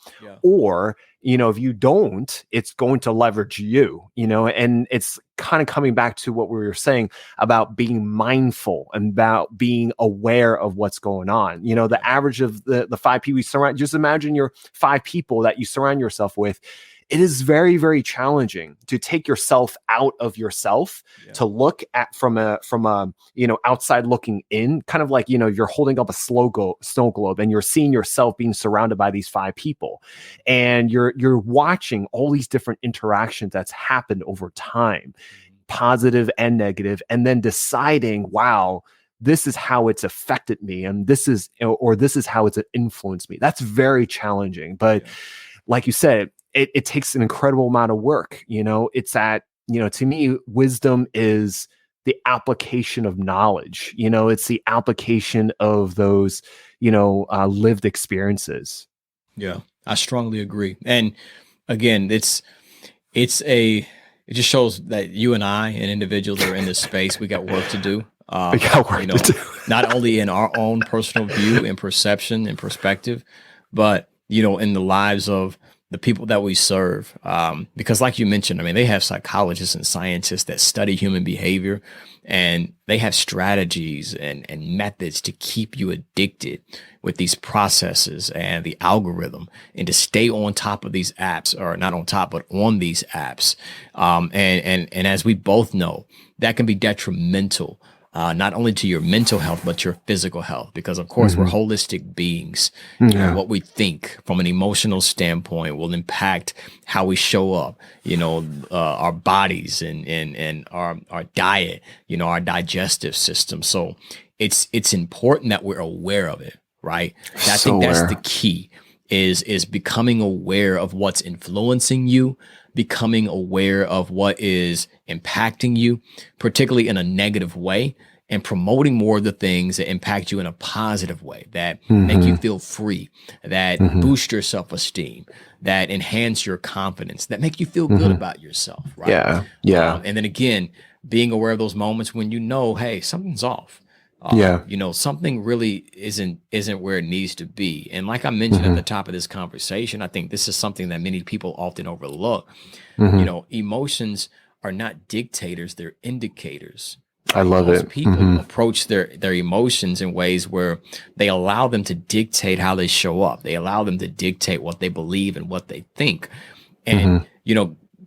or, if you don't, it's going to leverage you, and it's kind of coming back to what we were saying about being mindful and about being aware of what's going on. The average of the 5 people you surround, just imagine your 5 people that you surround yourself with. It is very, very challenging to take yourself out of yourself, to look at from a outside looking in, kind of like, you're holding up a snow globe and you're seeing yourself being surrounded by these 5 people, and you're watching all these different interactions that's happened over time, positive and negative, and then deciding, wow, this is how it's affected me, and this is how it's influenced me. That's very challenging. But like you said, it takes an incredible amount of work. It's that, to me, wisdom is the application of knowledge. It's the application of those, lived experiences. Yeah, I strongly agree. And again, it just shows that you and I and individuals that are in this space, we got work to do. We got work to do. Not only in our own personal view and perception and perspective, but, in the lives of the people that we serve. Because like you mentioned, they have psychologists and scientists that study human behavior, and they have strategies and methods to keep you addicted with these processes and the algorithm, and to stay on top of these apps, or not on top, but on these apps. And as we both know, that can be detrimental, not only to your mental health, but your physical health, because of course we're holistic beings. What we think from an emotional standpoint will impact how we show up, our bodies and our diet, our digestive system. So it's important that we're aware of it, right? I think that's the key, is becoming aware of what's influencing you, becoming aware of what is impacting you, particularly in a negative way, and promoting more of the things that impact you in a positive way, that make you feel free, that boost your self-esteem, that enhance your confidence, that make you feel good about yourself, right? Yeah. And then again, being aware of those moments when you know, hey, something's off. Something really isn't where it needs to be. And like I mentioned at the top of this conversation, I think this is something that many people often overlook. Emotions are not dictators, they're indicators. I love Most it. people approach their emotions in ways where they allow them to dictate how they show up. They allow them to dictate what they believe and what they think. And,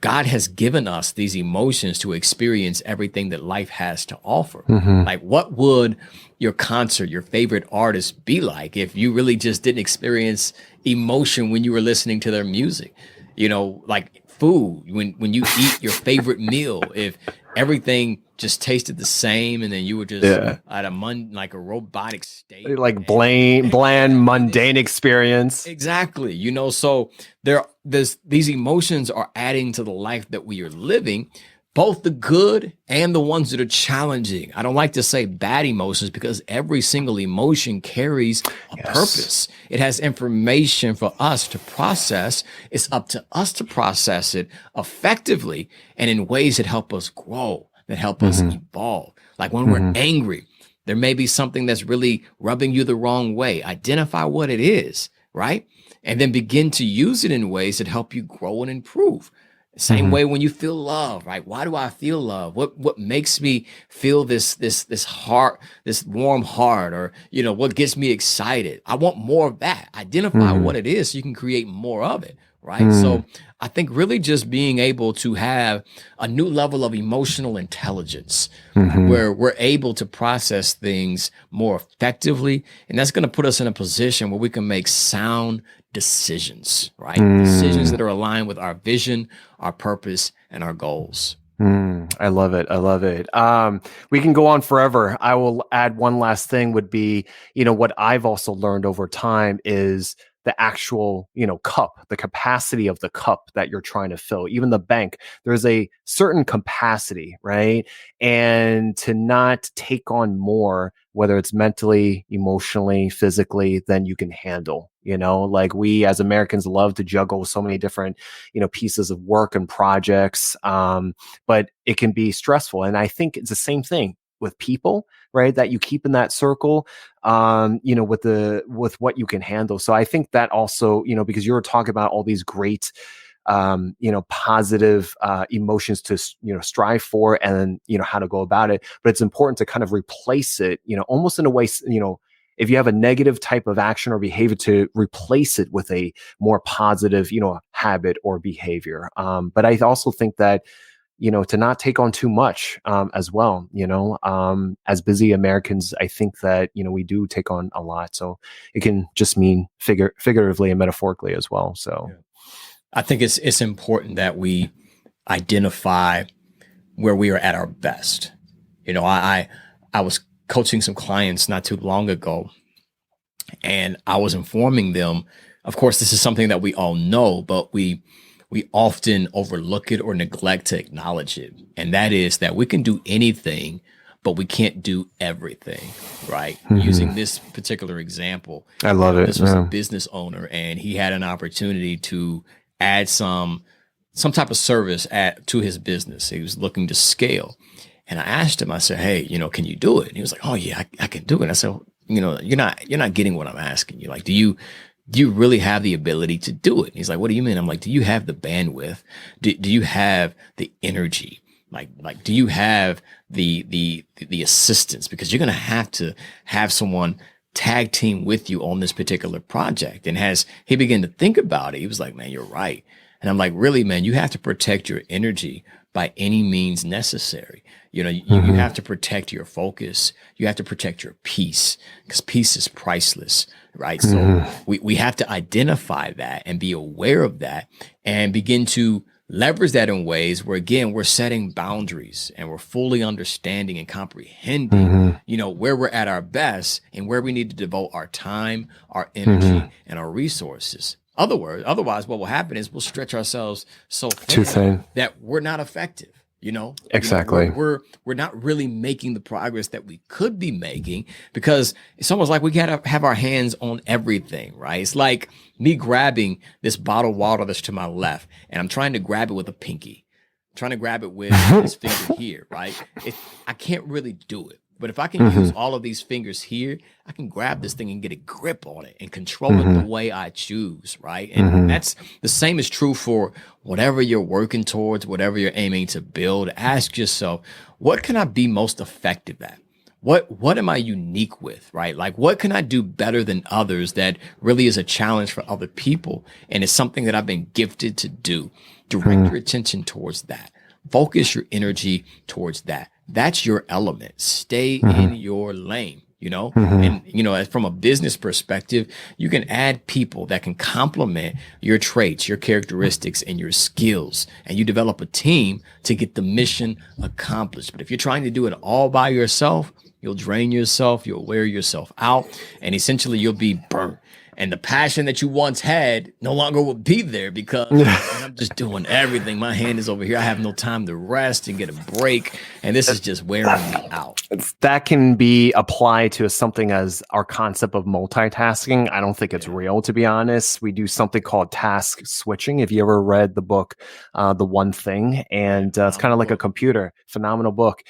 God has given us these emotions to experience everything that life has to offer. Like, what would your concert, your favorite artist be like if you really just didn't experience emotion when you were listening to their music? Like food, when you eat your favorite meal, if everything just tasted the same and then you were just at a robotic state, like bland, mundane experience. Exactly. So there's these emotions are adding to the life that we are living, both the good and the ones that are challenging. I don't like to say bad emotions because every single emotion carries a purpose. It has information for us to process. It's up to us to process it effectively and in ways that help us grow, that help us evolve. Like when we're angry, there may be something that's really rubbing you the wrong way. Identify what it is, right? And then begin to use it in ways that help you grow and improve. Same way when you feel love, right? Why do I feel love? What makes me feel this heart, this warm heart, or what gets me excited? I want more of that. Identify what it is so you can create more of it, right? So I think really just being able to have a new level of emotional intelligence where we're able to process things more effectively. And that's going to put us in a position where we can make sound decisions, right? Decisions that are aligned with our vision, our purpose, and our goals. I love it. I love it. We can go on forever. I will add one last thing would be, what I've also learned over time is the actual, cup, the capacity of the cup that you're trying to fill. Even the bank, there's a certain capacity, right? And to not take on more, whether it's mentally, emotionally, physically, than you can handle. Like we as Americans love to juggle so many different, pieces of work and projects. But it can be stressful. And I think it's the same thing with people, right? That you keep in that circle, with what you can handle. So I think that also, because you were talking about all these great, positive emotions to, strive for and, how to go about it. But it's important to kind of replace it, almost in a way, if you have a negative type of action or behavior, to replace it with a more positive, habit or behavior. But I also think that, to not take on too much as well, as busy Americans, I think that, we do take on a lot. So it can just mean figuratively and metaphorically as well. So I think it's important that we identify where we are at our best. I was coaching some clients not too long ago, and I was informing them, of course, this is something that we all know, but we often overlook it or neglect to acknowledge it. And that is that we can do anything, but we can't do everything, right? Using this particular example, I love it. This was a business owner, and he had an opportunity to add some type of service to his business. He was looking to scale. And I asked him, I said, hey, can you do it? And he was like, oh yeah, I can do it. And I said, you're not getting what I'm asking you. Like, do you really have the ability to do it? And he's like, what do you mean? I'm like, do you have the bandwidth? Do you have the energy? Like, do you have the assistance? Because you're going to have someone tag team with you on this particular project. And as he began to think about it, he was like, man, you're right. And I'm like, really, man, you have to protect your energy by any means necessary. You have to protect your focus. You have to protect your peace, because peace is priceless, right? So we have to identify that and be aware of that and begin to leverage that in ways where, again, we're setting boundaries and we're fully understanding and comprehending, where we're at our best and where we need to devote our time, our energy, and our resources. Otherwise, what will happen is we'll stretch ourselves so thin that we're not effective. Exactly. We're not really making the progress that we could be making because it's almost like we gotta have our hands on everything, right? It's like me grabbing this bottle of water that's to my left, and I'm trying to grab it with a pinky, I'm trying to grab it with this finger here, right? I can't really do it. But if I can use all of these fingers here, I can grab this thing and get a grip on it and control it the way I choose, right? And that's the same is true for whatever you're working towards, whatever you're aiming to build. Ask yourself, what can I be most effective at? What am I unique with, right? Like, what can I do better than others that really is a challenge for other people? And it's something that I've been gifted to do. Direct your attention towards that. Focus your energy towards that. That's your element. Stay in your lane, and, from a business perspective, you can add people that can complement your traits, your characteristics, and your skills. And you develop a team to get the mission accomplished. But if you're trying to do it all by yourself, you'll drain yourself, you'll wear yourself out, and essentially you'll be burnt. And the passion that you once had no longer will be there because I'm just doing everything. My hand is over here. I have no time to rest and get a break. And this is just wearing me out. That can be applied to something as our concept of multitasking. I don't think it's real, to be honest. We do something called task switching. If you ever read the book, The One Thing, and it's kind of like a computer, phenomenal book.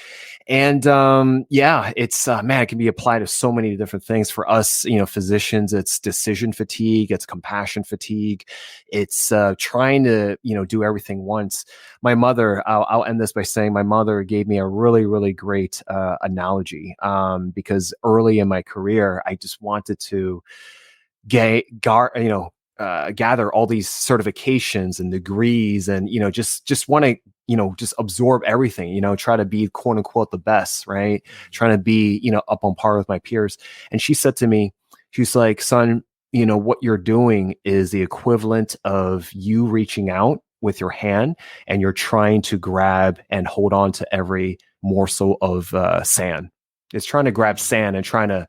And it's, it can be applied to so many different things. For us, physicians, it's decision fatigue, it's compassion fatigue, it's trying to, do everything once. My mother, I'll end this by saying my mother gave me a really, really great analogy because early in my career, I just wanted to gather all these certifications and degrees and, just want to, just absorb everything, try to be quote unquote the best, right? Trying to be, up on par with my peers. And she said to me, she's like, son, what you're doing is the equivalent of you reaching out with your hand and you're trying to grab and hold on to every morsel of sand. It's trying to grab sand and trying to,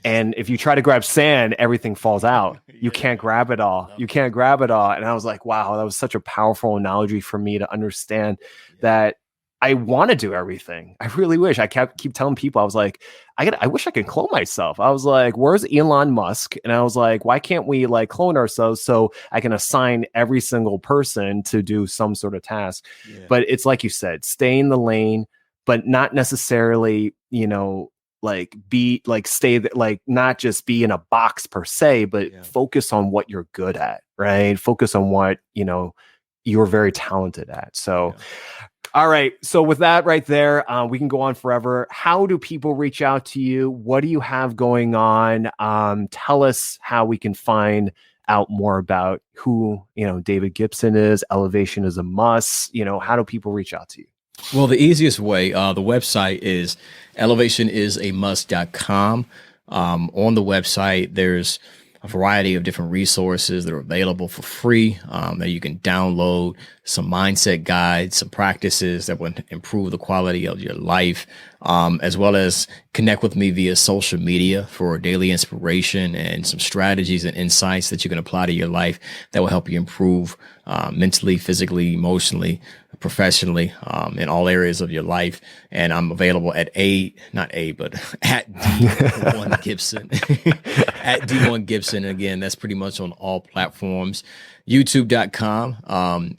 and if you try to grab sand, everything falls out. You can't grab it all. You can't grab it all. And I was like, wow, that was such a powerful analogy for me to understand that I want to do everything. I really wish. I keep telling people, I was like, I wish I could clone myself. I was like, where's Elon Musk? And I was like, why can't we clone ourselves so I can assign every single person to do some sort of task? Yeah. But it's like you said, stay in the lane, but not necessarily, not just be in a box per se, but focus on what you're good at, right? Focus on what, you're very talented at. So, all right. So with that right there, we can go on forever. How do people reach out to you? What do you have going on? Tell us how we can find out more about who, David Gibson is. Elevation is a must. How do people reach out to you? Well, the easiest way, the website is elevationisAmust.com. On the website, there's a variety of different resources that are available for free that you can download, some mindset guides, some practices that will improve the quality of your life, as well as connect with me via social media for daily inspiration and some strategies and insights that you can apply to your life that will help you improve mentally, physically, emotionally, professionally, in all areas of your life. And I'm available at at D1 Gibson, at D1 Gibson. Again, that's pretty much on all platforms. YouTube.com.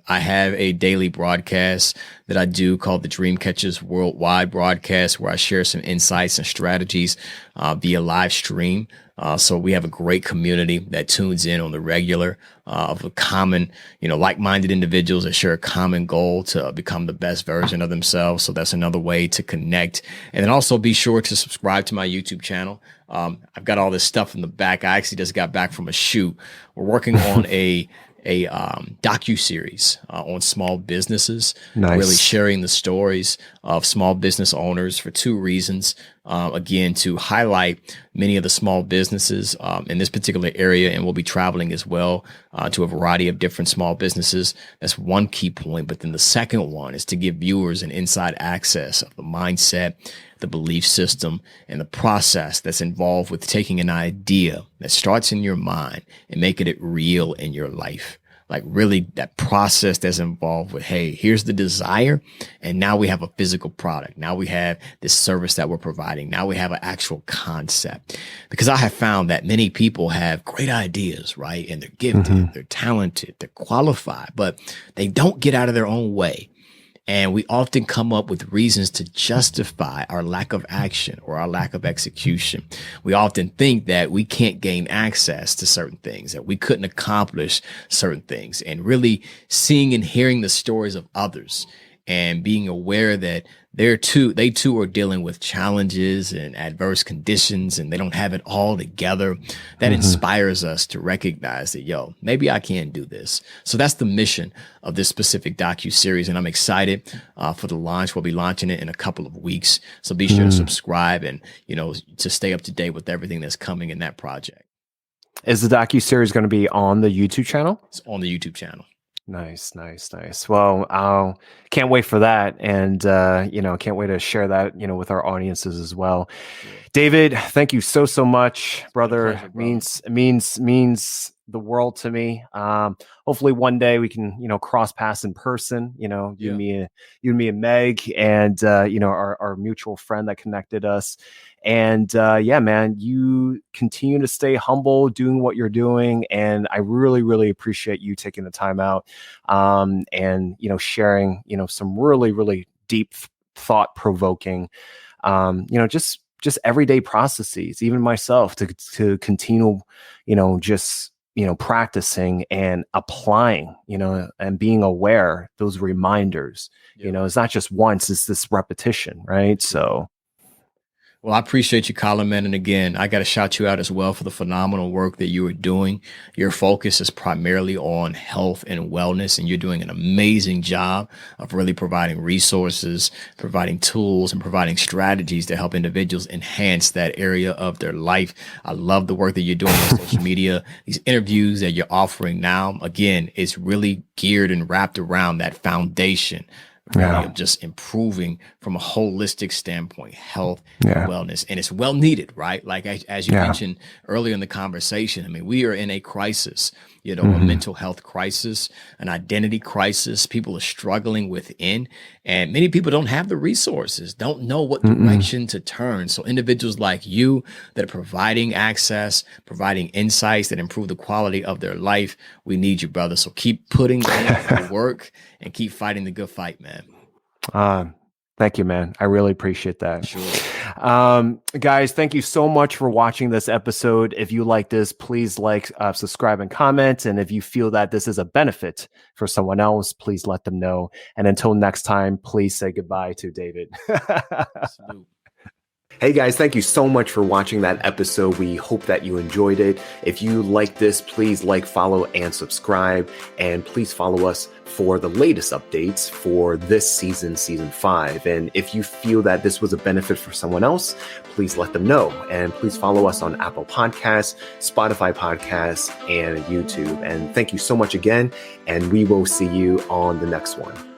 I have a daily broadcast that I do called the Dream Catchers Worldwide broadcast, where I share some insights and strategies via live stream. So we have a great community that tunes in on the regular of a common, like-minded individuals that share a common goal to become the best version of themselves. So that's another way to connect. And then also be sure to subscribe to my YouTube channel. I've got all this stuff in the back. I actually just got back from a shoot. We're working on a docu-series on small businesses, really sharing the stories of small business owners for two reasons. Again, to highlight many of the small businesses in this particular area, and we'll be traveling as well to a variety of different small businesses. That's one key point. But then the second one is to give viewers an inside access of the mindset, the belief system, and the process that's involved with taking an idea that starts in your mind and making it real in your life. like really that process that's involved with, hey, here's the desire. And now we have a physical product. Now we have this service that we're providing. Now we have an actual concept. Because I have found that many people have great ideas, right? And they're gifted, they're talented, they're qualified, but they don't get out of their own way. And we often come up with reasons to justify our lack of action or our lack of execution. We often think that we can't gain access to certain things, that we couldn't accomplish certain things, and really seeing and hearing the stories of others and being aware that they too are dealing with challenges and adverse conditions, and they don't have it all together. That inspires us to recognize that, yo, maybe I can do this. So that's the mission of this specific docu-series, and I'm excited for the launch. We'll be launching it in a couple of weeks. So be sure to subscribe and, to stay up to date with everything that's coming in that project. Is the docu-series going to be on the YouTube channel? It's on the YouTube channel. Nice. Well, can't wait for that. And, can't wait to share that, with our audiences as well. Sure. David, thank you so much, brother. Pleasure, brother. Means the world to me. Hopefully one day we can, cross paths in person, you and me and Meg and, our mutual friend that connected us. And man, you continue to stay humble doing what you're doing. And I really, really appreciate you taking the time out and, sharing, some really, really deep thought provoking, just everyday processes, even myself to continue, practicing and applying, and being aware, those reminders, it's not just once, it's this repetition, right? So. Well, I appreciate you, Colin, man. And again, I got to shout you out as well for the phenomenal work that you are doing. Your focus is primarily on health and wellness, and you're doing an amazing job of really providing resources, providing tools, and providing strategies to help individuals enhance that area of their life. I love the work that you're doing on social media. These interviews that you're offering now, again, it's really geared and wrapped around that foundation of just improving from a holistic standpoint, health and wellness. And it's well needed, right? Like as you mentioned earlier in the conversation, I mean, we are in a crisis, a mental health crisis, an identity crisis. People are struggling within, and many people don't have the resources, don't know what direction to turn. So individuals like you that are providing access, providing insights that improve the quality of their life, we need you, brother. So keep putting in the work and keep fighting the good fight, man. Thank you, man. I really appreciate that. Sure. Guys, thank you so much for watching this episode. If you like this, please subscribe and comment. And if you feel that this is a benefit for someone else, please let them know. And until next time, please say goodbye to David. Salute. Hey guys, thank you so much for watching that episode. We hope that you enjoyed it. If you like this, please follow, and subscribe. And please follow us for the latest updates for this season 5. And if you feel that this was a benefit for someone else, please let them know. And please follow us on Apple Podcasts, Spotify Podcasts, and YouTube. And thank you so much again. And we will see you on the next one.